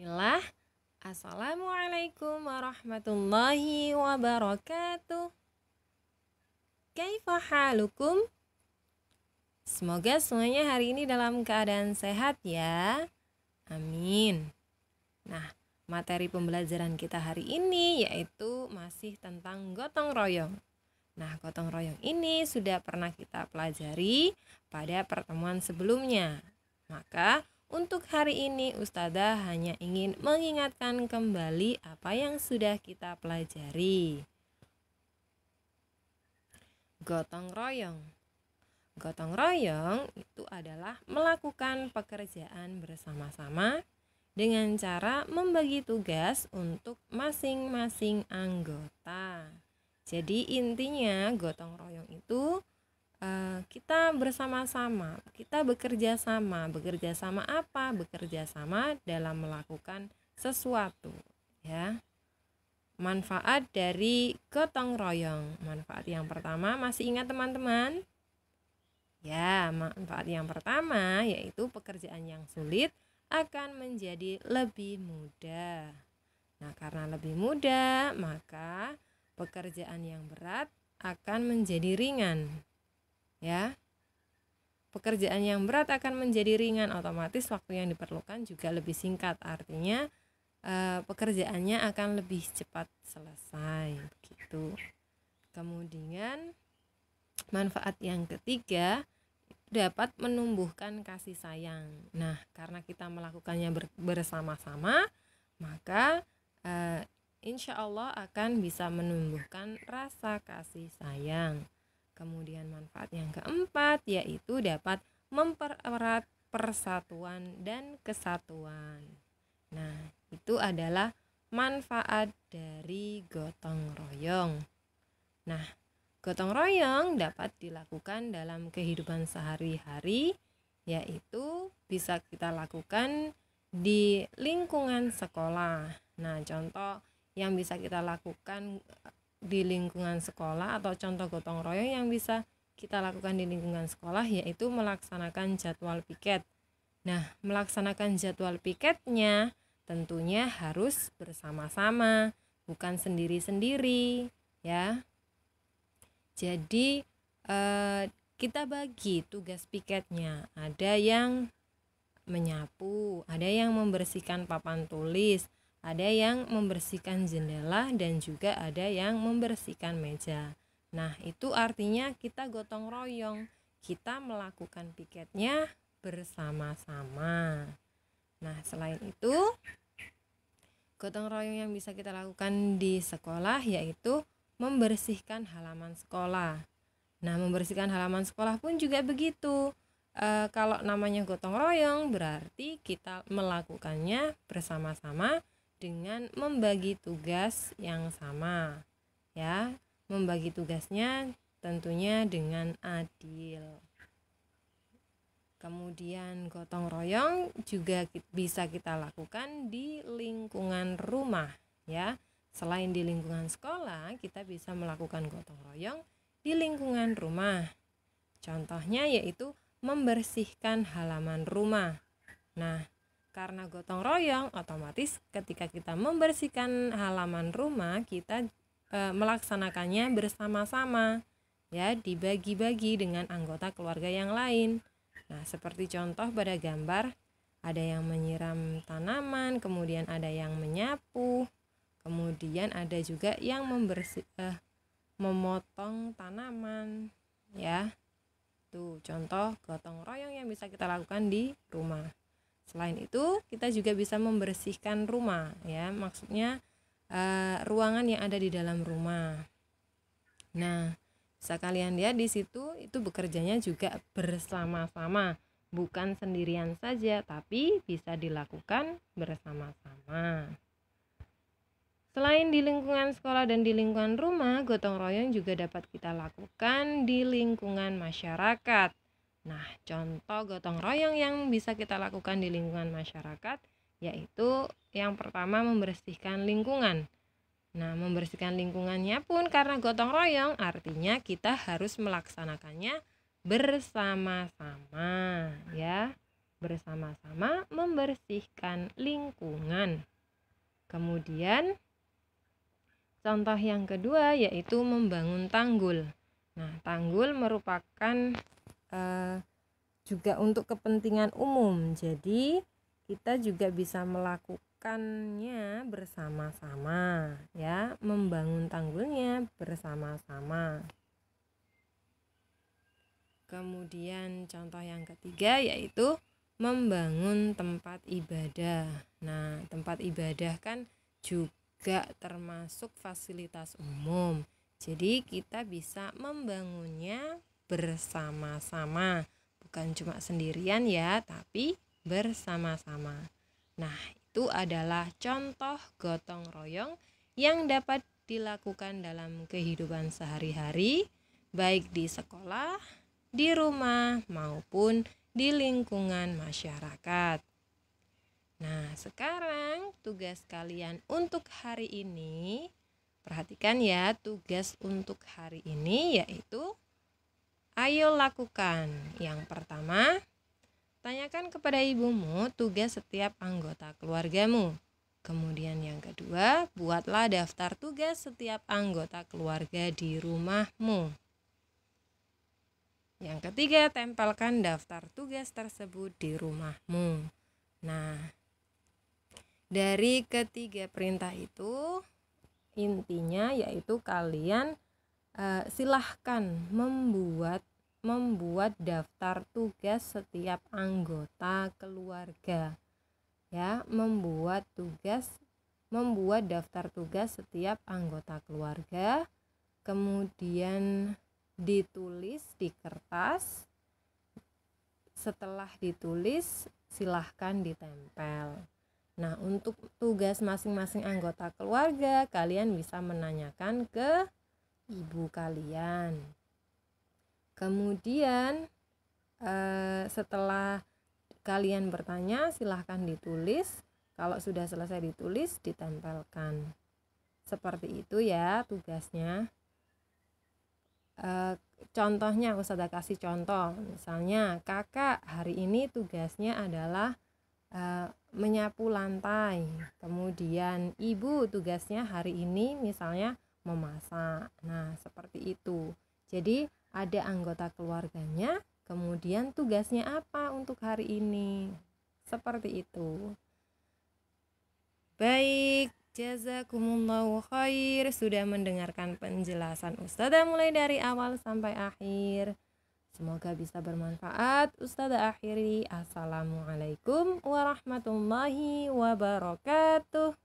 Bismillah. Assalamualaikum warahmatullahi wabarakatuh. Kaifa halukum? Semoga semuanya hari ini dalam keadaan sehat ya. Amin. Nah, materi pembelajaran kita hari ini yaitu masih tentang gotong royong. Nah, gotong royong ini sudah pernah kita pelajari pada pertemuan sebelumnya. Maka untuk hari ini Ustazah hanya ingin mengingatkan kembali apa yang sudah kita pelajari. Gotong royong. Gotong royong itu adalah melakukan pekerjaan bersama-sama dengan cara membagi tugas untuk masing-masing anggota. Jadi intinya gotong royong itu kita bersama-sama, kita bekerja sama. Bekerja sama apa? Bekerja sama dalam melakukan sesuatu, ya. Manfaat dari gotong royong. Manfaat yang pertama, masih ingat teman-teman? Ya, manfaat yang pertama yaitu pekerjaan yang sulit akan menjadi lebih mudah. Nah, karena lebih mudah, maka pekerjaan yang berat akan menjadi ringan. Ya, pekerjaan yang berat akan menjadi ringan, otomatis waktu yang diperlukan juga lebih singkat. Artinya pekerjaannya akan lebih cepat selesai begitu. Kemudian manfaat yang ketiga dapat menumbuhkan kasih sayang. Nah, karena kita melakukannya bersama-sama, maka insya Allah akan bisa menumbuhkan rasa kasih sayang. Kemudian manfaat yang keempat yaitu dapat mempererat persatuan dan kesatuan. Nah, itu adalah manfaat dari gotong royong. Nah, gotong royong dapat dilakukan dalam kehidupan sehari-hari, yaitu bisa kita lakukan di lingkungan sekolah. Nah, contoh yang bisa kita lakukan di lingkungan sekolah atau contoh gotong royong yang bisa kita lakukan di lingkungan sekolah yaitu melaksanakan jadwal piket. Nah, melaksanakan jadwal piketnya tentunya harus bersama-sama, bukan sendiri-sendiri, ya. Jadi kita bagi tugas piketnya. Ada yang menyapu, ada yang membersihkan papan tulis, ada yang membersihkan jendela, dan juga ada yang membersihkan meja. Nah, itu artinya kita gotong royong. Kita melakukan piketnya bersama-sama. Nah, selain itu, gotong royong yang bisa kita lakukan di sekolah yaitu membersihkan halaman sekolah. Nah, membersihkan halaman sekolah pun juga begitu. Kalau namanya gotong royong berarti kita melakukannya bersama-sama dengan membagi tugas yang sama, ya. Membagi tugasnya tentunya dengan adil. Kemudian gotong royong juga bisa kita lakukan di lingkungan rumah, ya. Selain di lingkungan sekolah, kita bisa melakukan gotong royong di lingkungan rumah. Contohnya yaitu membersihkan halaman rumah. Nah, karena gotong royong, otomatis ketika kita membersihkan halaman rumah, kita melaksanakannya bersama-sama, ya, dibagi-bagi dengan anggota keluarga yang lain. Nah, seperti contoh pada gambar, ada yang menyiram tanaman, kemudian ada yang menyapu, kemudian ada juga yang memotong tanaman, ya. Tuh contoh gotong royong yang bisa kita lakukan di rumah. Selain itu, kita juga bisa membersihkan rumah, ya. Maksudnya ruangan yang ada di dalam rumah. Nah, bisa kalian lihat di situ itu bekerjanya juga bersama-sama, bukan sendirian saja, tapi bisa dilakukan bersama-sama. Selain di lingkungan sekolah dan di lingkungan rumah, gotong royong juga dapat kita lakukan di lingkungan masyarakat. Nah, contoh gotong royong yang bisa kita lakukan di lingkungan masyarakat yaitu yang pertama membersihkan lingkungan. Nah, membersihkan lingkungannya pun karena gotong royong artinya kita harus melaksanakannya bersama-sama, ya. bersama-sama membersihkan lingkungan. Kemudian contoh yang kedua yaitu membangun tanggul. Nah, tanggul merupakan juga untuk kepentingan umum. Jadi kita juga bisa melakukannya bersama-sama, ya, membangun tanggulnya bersama-sama. Kemudian contoh yang ketiga yaitu membangun tempat ibadah. Nah, tempat ibadah kan juga termasuk fasilitas umum. Jadi kita bisa membangunnya bersama-sama. Bukan cuma sendirian ya, tapi bersama-sama. Nah, itu adalah contoh gotong royong yang dapat dilakukan dalam kehidupan sehari-hari, baik di sekolah, di rumah, maupun di lingkungan masyarakat. Nah, sekarang tugas kalian untuk hari ini, perhatikan ya, tugas untuk hari ini yaitu ayo lakukan. Yang pertama, tanyakan kepada ibumu tugas setiap anggota keluargamu. Kemudian yang kedua, buatlah daftar tugas setiap anggota keluarga di rumahmu. Yang ketiga, tempelkan daftar tugas tersebut di rumahmu. Nah, dari ketiga perintah itu, intinya yaitu kalian silahkan membuat daftar tugas setiap anggota keluarga, ya, membuat daftar tugas setiap anggota keluarga, kemudian ditulis di kertas. Setelah ditulis silahkan ditempel. Nah, untuk tugas masing-masing anggota keluarga kalian bisa menanyakan ke ibu kalian. Kemudian setelah kalian bertanya silahkan ditulis. Kalau sudah selesai ditulis ditempelkan. Seperti itu ya tugasnya. Contohnya Ustazah kasih contoh. Misalnya kakak hari ini tugasnya adalah menyapu lantai. Kemudian ibu tugasnya hari ini misalnya memasak. Nah, seperti itu. Jadi ada anggota keluarganya, kemudian tugasnya apa untuk hari ini. Seperti itu. Baik, jazakumullahu khair sudah mendengarkan penjelasan Ustazah mulai dari awal sampai akhir. Semoga bisa bermanfaat. Ustazah akhiri. Assalamualaikum warahmatullahi wabarakatuh.